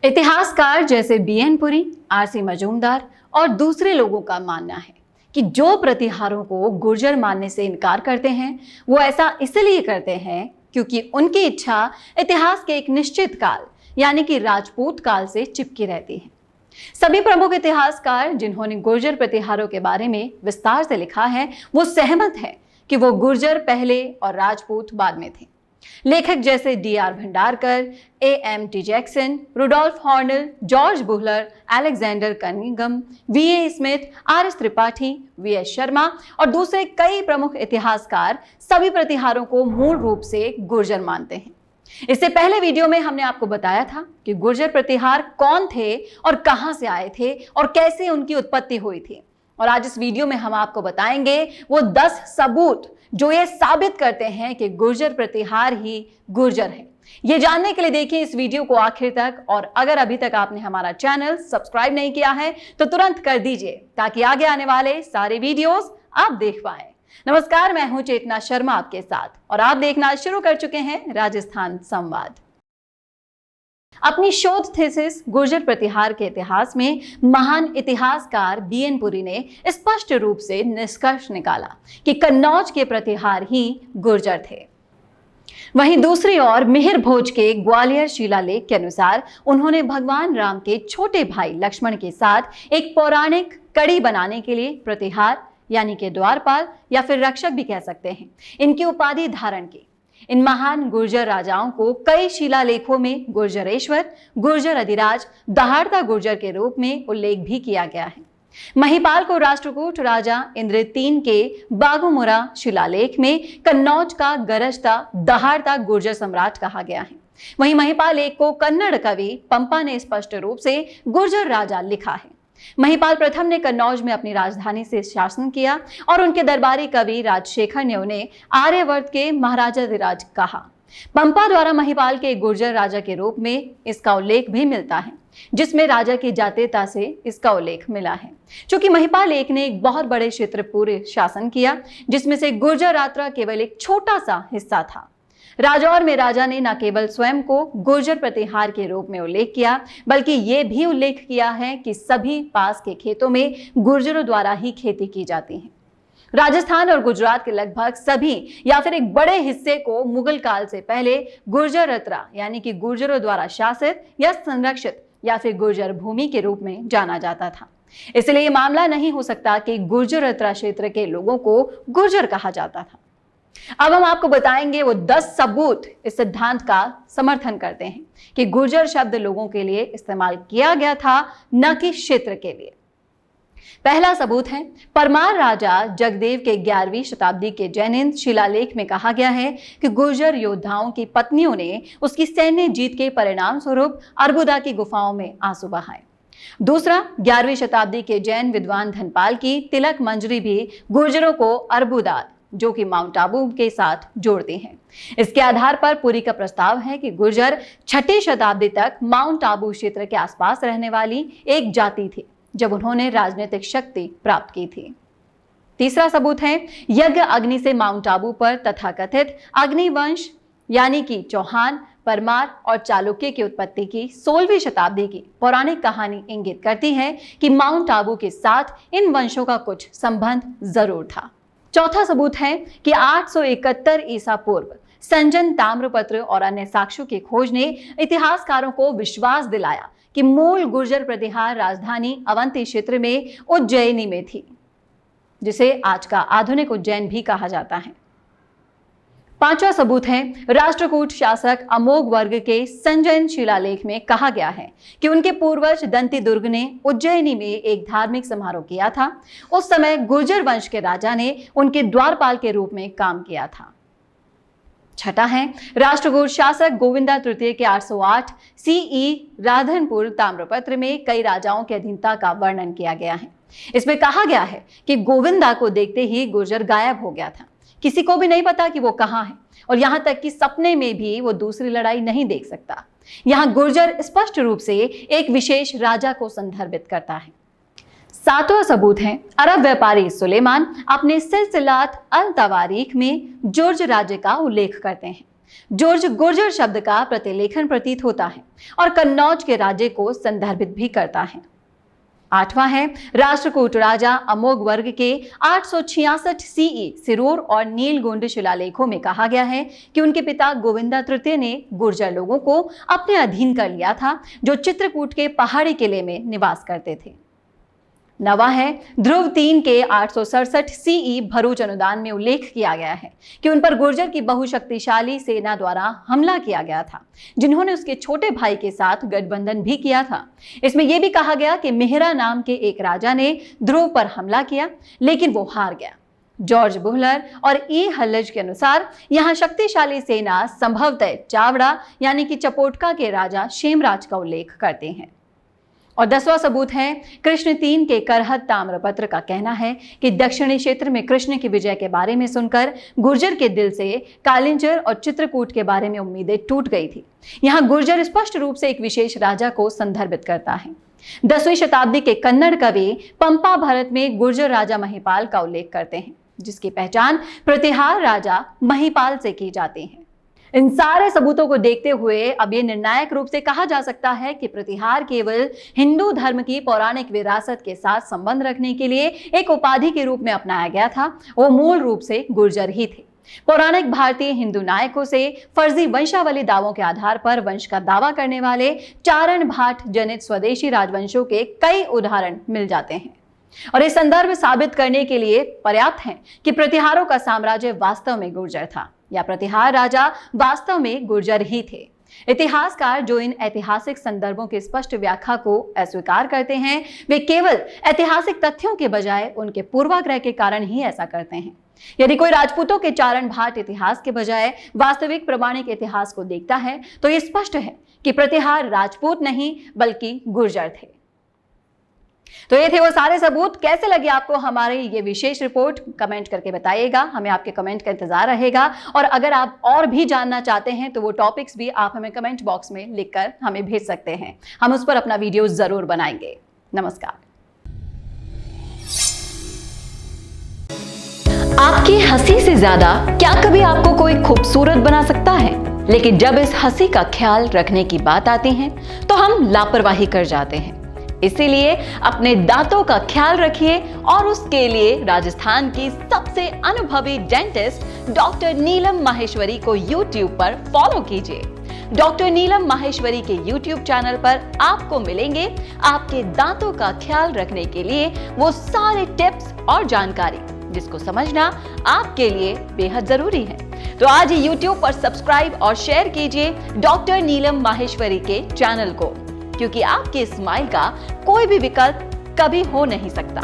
इतिहासकार जैसे BN Puri, RC Majumdar और दूसरे लोगों का मानना है कि जो प्रतिहारों को गुर्जर मानने से इनकार करते हैं वो ऐसा इसलिए करते हैं क्योंकि उनकी इच्छा इतिहास के एक निश्चित काल यानी कि राजपूत काल से चिपकी रहती है। सभी प्रमुख इतिहासकार जिन्होंने गुर्जर प्रतिहारों के बारे में विस्तार से लिखा है वो सहमत हैं कि वो गुर्जर पहले और राजपूत बाद में थे। लेखक जैसे D R. Bhandarkar, A M T. Jackson, Rudolf Hoernle, George Buhler, Alexander Cunningham, V A. Smith, R S. Tripathi, V S. Sharma और दूसरे कई प्रमुख इतिहासकार सभी प्रतिहारों को मूल रूप से गुर्जर मानते हैं। इससे पहले वीडियो में हमने आपको बताया था कि गुर्जर प्रतिहार कौन थे और कहां से आए थे और कैसे उनकी उत्पत्ति हुई थी। और आज इस वीडियो में हम आपको बताएंगे वो 10 सबूत जो ये साबित करते हैं कि गुर्जर प्रतिहार ही गुर्जर है। ये जानने के लिए देखिए इस वीडियो को आखिर तक, और अगर अभी तक आपने हमारा चैनल सब्सक्राइब नहीं किया है तो तुरंत कर दीजिए ताकि आगे आने वाले सारे वीडियोस आप देख पाएं। नमस्कार, मैं हूं चेतना शर्मा आपके साथ और आप देखना शुरू कर चुके हैं राजस्थान संवाद। अपनी शोध थीसिस गुर्जर प्रतिहार के इतिहास में महान इतिहासकार बीएन पुरी ने स्पष्ट रूप से निष्कर्ष निकाला कि कन्नौज के प्रतिहार ही गुर्जर थे। वहीं दूसरी ओर मिहिर भोज के ग्वालियर शिलालेख के अनुसार उन्होंने भगवान राम के छोटे भाई लक्ष्मण के साथ एक पौराणिक कड़ी बनाने के लिए प्रतिहार यानी कि द्वारपाल या फिर रक्षक भी कह सकते हैं, इनकी उपाधि धारण की। इन महान गुर्जर राजाओं को कई शिलालेखों में गुर्जरेश्वर, गुर्जर अधिराज, दहाड़ता गुर्जर के रूप में उल्लेख भी किया गया है। महिपाल को राष्ट्रकूट राजा इंद्र III के बाघुमुरा शिलालेख में कन्नौज का गरजता दहाड़ता गुर्जर सम्राट कहा गया है। वहीं महिपाल एक को कन्नड़ कवि पंपा ने स्पष्ट रूप से गुर्जर राजा लिखा है। महिपाल प्रथम ने कन्नौज में अपनी राजधानी से शासन किया और उनके दरबारी कवि राजशेखर ने उन्हें आर्यवर्त के महाराजाधिराज कहा। पंपा द्वारा महिपाल के गुर्जर राजा के रूप में इसका उल्लेख भी मिलता है, जिसमें राजा की जातीयता से इसका उल्लेख मिला है। चूंकि महिपाल एक ने एक बहुत बड़े क्षेत्र पूरे शासन किया जिसमें से गुर्जर रात्रा केवल एक छोटा सा हिस्सा था। राजौर में राजा ने न केवल स्वयं को गुर्जर प्रतिहार के रूप में उल्लेख किया बल्कि ये भी उल्लेख किया है कि सभी पास के खेतों में गुर्जरों द्वारा ही खेती की जाती है। राजस्थान और गुजरात के लगभग सभी या फिर एक बड़े हिस्से को मुगल काल से पहले गुर्जर रत्रा यानी कि गुर्जरों द्वारा शासित या संरक्षित या फिर गुर्जर भूमि के रूप में जाना जाता था। इसलिए ये मामला नहीं हो सकता कि गुर्जर रत्रा क्षेत्र के लोगों को गुर्जर कहा जाता था। अब हम आपको बताएंगे वो 10 सबूत इस सिद्धांत का समर्थन करते हैं कि गुर्जर शब्द लोगों के लिए इस्तेमाल किया गया था, न कि क्षेत्र के लिए। पहला सबूत है परमार राजा जगदेव के 11वीं शताब्दी के जैनिंद शिलालेख में कहा गया है कि गुर्जर योद्धाओं की पत्नियों ने उसकी सैन्य जीत के परिणाम स्वरूप अर्बुदा की गुफाओं में आंसू बहाए। दूसरा, 11वीं शताब्दी के जैन विद्वान धनपाल की तिलक मंजरी भी गुर्जरों को अर्बुदा जो कि माउंट आबू के साथ जोड़ते हैं। इसके आधार पर पुरी का प्रस्ताव है कि गुर्जर 6ठी शताब्दी तक माउंट आबू क्षेत्र के आसपास रहने वाली एक जाति थी जब उन्होंने राजनीतिक शक्ति प्राप्त की थी। तीसरा सबूत है यज्ञ अग्नि से माउंट आबू पर तथाकथित अग्निवंश यानी कि चौहान, परमार और चालुक्य की उत्पत्ति की 16वीं शताब्दी की पौराणिक कहानी इंगित करती है कि माउंट आबू के साथ इन वंशों का कुछ संबंध जरूर था। चौथा सबूत है कि 871 ईसा पूर्व संजन ताम्रपत्र और अन्य साक्ष्यों की खोज ने इतिहासकारों को विश्वास दिलाया कि मूल गुर्जर प्रतिहार राजधानी अवंती क्षेत्र में उज्जैनी में थी, जिसे आज का आधुनिक उज्जैन भी कहा जाता है। पांचवा सबूत है राष्ट्रकूट शासक अमोघ वर्ग के संजयन शिलालेख में कहा गया है कि उनके पूर्वज दंती दुर्ग ने उज्जैनी में एक धार्मिक समारोह किया था। उस समय गुर्जर वंश के राजा ने उनके द्वारपाल के रूप में काम किया था। छठा है राष्ट्रकूट शासक गोविंदा तृतीय के 808 CE राधनपुर ताम्रपत्र में कई राजाओं की अधीनता का वर्णन किया गया है। इसमें कहा गया है कि गोविंदा को देखते ही गुर्जर गायब हो गया था। किसी को भी नहीं पता कि वो कहाँ है और यहां तक कि सपने में भी वो दूसरी लड़ाई नहीं देख सकता। यहां गुर्जर स्पष्ट रूप से एक विशेष राजा को संदर्भित करता है। सातवां सबूत है अरब व्यापारी सुलेमान अपने सिलसिलात अल तवारीख में जुर्ज राज्य का उल्लेख करते हैं। जॉर्ज गुर्जर शब्द का प्रतिलेखन प्रतीत होता है और कन्नौज के राज्य को संदर्भित भी करता है। 8वां है राष्ट्रकूट राजा अमोघ वर्ग के 866 सीई सिरूर और नीलगुंड शिलालेखों में कहा गया है कि उनके पिता गोविंदा तृतीय ने गुर्जर लोगों को अपने अधीन कर लिया था, जो चित्रकूट के पहाड़ी किले में निवास करते थे। 9वां है ध्रुव 3 के 867 सीई भरूच अनुदान में उल्लेख किया गया है कि उन पर गुर्जर की बहुशक्तिशाली सेना द्वारा हमला किया गया था, जिन्होंने उसके छोटे भाई के साथ गठबंधन भी किया था। इसमें यह भी कहा गया कि मेहरा नाम के एक राजा ने ध्रुव पर हमला किया, लेकिन वो हार गया। जॉर्ज बुहलर और ई हल्लज के अनुसार यहाँ शक्तिशाली सेना संभवतः चावड़ा यानी कि चपोटका के राजा शेमराज का उल्लेख करते हैं। और 10वां सबूत है कृष्ण 3 के करहत ताम्रपत्र का कहना है कि दक्षिणी क्षेत्र में कृष्ण की विजय के बारे में सुनकर गुर्जर के दिल से कालिंजर और चित्रकूट के बारे में उम्मीदें टूट गई थी। यहाँ गुर्जर स्पष्ट रूप से एक विशेष राजा को संदर्भित करता है। 10वीं शताब्दी के कन्नड़ कवि पंपा भरत में गुर्जर राजा महिपाल का उल्लेख करते हैं, जिसकी पहचान प्रतिहार राजा महिपाल से की जाती है। इन सारे सबूतों को देखते हुए अब ये निर्णायक रूप से कहा जा सकता है कि प्रतिहार केवल हिंदू धर्म की पौराणिक विरासत के साथ संबंध रखने के लिए एक उपाधि के रूप में अपनाया गया था। वो मूल रूप से गुर्जर ही थे। पौराणिक भारतीय हिंदू नायकों से फर्जी वंशावली दावों के आधार पर वंश का दावा करने वाले चारण भाट जनित स्वदेशी राजवंशों के कई उदाहरण मिल जाते हैं और ये संदर्भ साबित करने के लिए पर्याप्त है कि प्रतिहारों का साम्राज्य वास्तव में गुर्जर था या प्रतिहार राजा वास्तव में गुर्जर ही थे। इतिहासकार जो इन ऐतिहासिक संदर्भों की स्पष्ट व्याख्या को अस्वीकार करते हैं, वे केवल ऐतिहासिक तथ्यों के बजाय उनके पूर्वाग्रह के कारण ही ऐसा करते हैं। यदि कोई राजपूतों के चारण भाट इतिहास के बजाय वास्तविक प्रमाणिक इतिहास को देखता है तो यह स्पष्ट है कि प्रतिहार राजपूत नहीं बल्कि गुर्जर थे। तो ये थे वो सारे सबूत। कैसे लगे आपको हमारी ये विशेष रिपोर्ट? कमेंट करके बताइएगा, हमें आपके कमेंट का इंतजार रहेगा। और अगर आप और भी जानना चाहते हैं तो वो टॉपिक्स भी आप हमें कमेंट बॉक्स में लिखकर हमें भेज सकते हैं, हम उस पर अपना वीडियो जरूर बनाएंगे। नमस्कार। आपकी हंसी से ज्यादा क्या कभी आपको कोई खूबसूरत बना सकता है? लेकिन जब इस हंसी का ख्याल रखने की बात आती है तो हम लापरवाही कर जाते हैं। इसीलिए अपने दांतों का ख्याल रखिए और उसके लिए राजस्थान की सबसे अनुभवी डेंटिस्ट डॉक्टर नीलम माहेश्वरी को YouTube पर फॉलो कीजिए। डॉक्टर नीलम माहेश्वरी के YouTube चैनल पर आपको मिलेंगे आपके दांतों का ख्याल रखने के लिए वो सारे टिप्स और जानकारी जिसको समझना आपके लिए बेहद जरूरी है। तो आज ही YouTube पर सब्सक्राइब और शेयर कीजिए डॉक्टर नीलम माहेश्वरी के चैनल को, क्योंकि आपके स्माइल का कोई भी विकल्प कभी हो नहीं सकता।